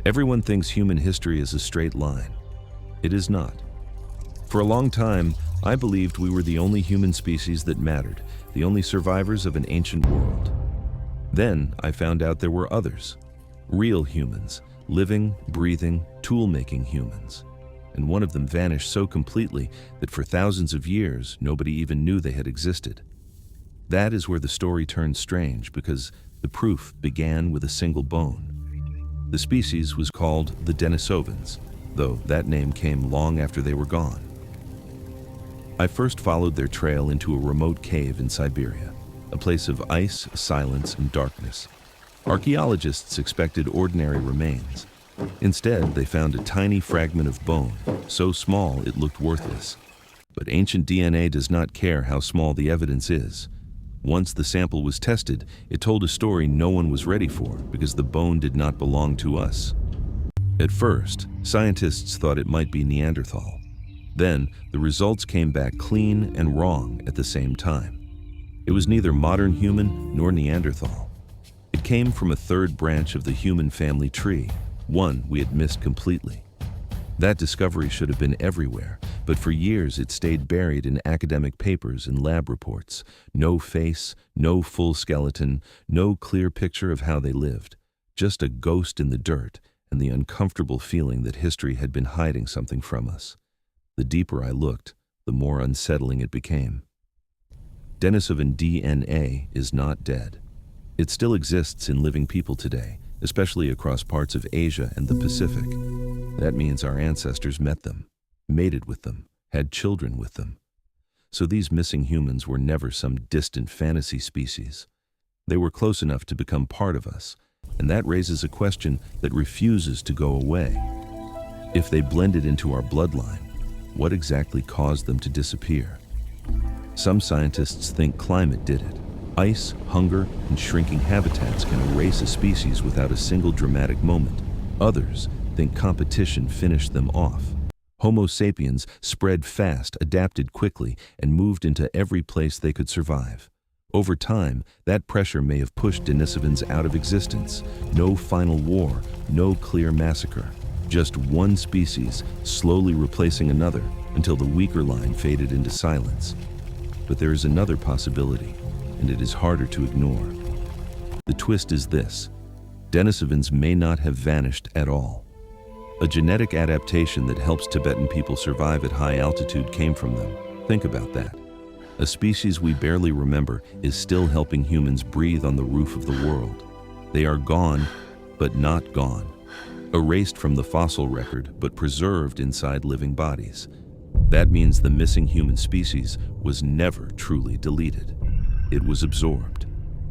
Everyone thinks human history is a straight line. It is not. For a long time, I believed we were the only human species that mattered, the only survivors of an ancient world. Then I found out there were others, real humans, living, breathing, tool-making humans. And one of them vanished so completely that for thousands of years, nobody even knew they had existed. That is where the story turns strange, because the proof began with a single bone. The species was called the Denisovans, though that name came long after they were gone. I first followed their trail into a remote cave in Siberia, a place of ice, silence, and darkness. Archaeologists expected ordinary remains. Instead, they found a tiny fragment of bone, so small it looked worthless. But ancient DNA does not care how small the evidence is. Once the sample was tested, it told a story no one was ready for because the bone did not belong to us. At first, scientists thought it might be Neanderthal. Then, the results came back clean and wrong at the same time. It was neither modern human nor Neanderthal. It came from a third branch of the human family tree, one we had missed completely. That discovery should have been everywhere, but for years it stayed buried in academic papers and lab reports. No face, no full skeleton, no clear picture of how they lived. Just a ghost in the dirt and the uncomfortable feeling that history had been hiding something from us. The deeper I looked, the more unsettling it became. Denisovan DNA is not dead. It still exists in living people today, especially across parts of Asia and the Pacific. That means our ancestors met them, mated with them, had children with them. So these missing humans were never some distant fantasy species. They were close enough to become part of us, and that raises a question that refuses to go away. If they blended into our bloodline, what exactly caused them to disappear? Some scientists think climate did it. Ice, hunger, and shrinking habitats can erase a species without a single dramatic moment. Others think competition finished them off. Homo sapiens spread fast, adapted quickly, and moved into every place they could survive. Over time, that pressure may have pushed Denisovans out of existence. No final war, no clear massacre. Just one species slowly replacing another until the weaker line faded into silence. But there is another possibility, and it is harder to ignore. The twist is this: Denisovans may not have vanished at all. A genetic adaptation that helps Tibetan people survive at high altitude came from them. Think about that. A species we barely remember is still helping humans breathe on the roof of the world. They are gone, but not gone. Erased from the fossil record, but preserved inside living bodies. That means the missing human species was never truly deleted. It was absorbed.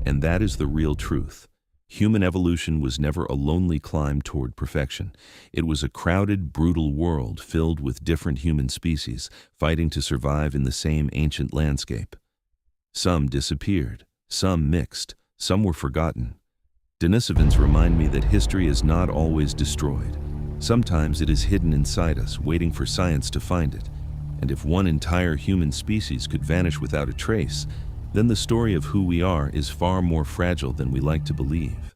And that is the real truth. Human evolution was never a lonely climb toward perfection. It was a crowded, brutal world filled with different human species fighting to survive in the same ancient landscape. Some disappeared, some mixed, some were forgotten. Denisovans remind me that history is not always destroyed. Sometimes it is hidden inside us, waiting for science to find it. And if one entire human species could vanish without a trace, then the story of who we are is far more fragile than we like to believe.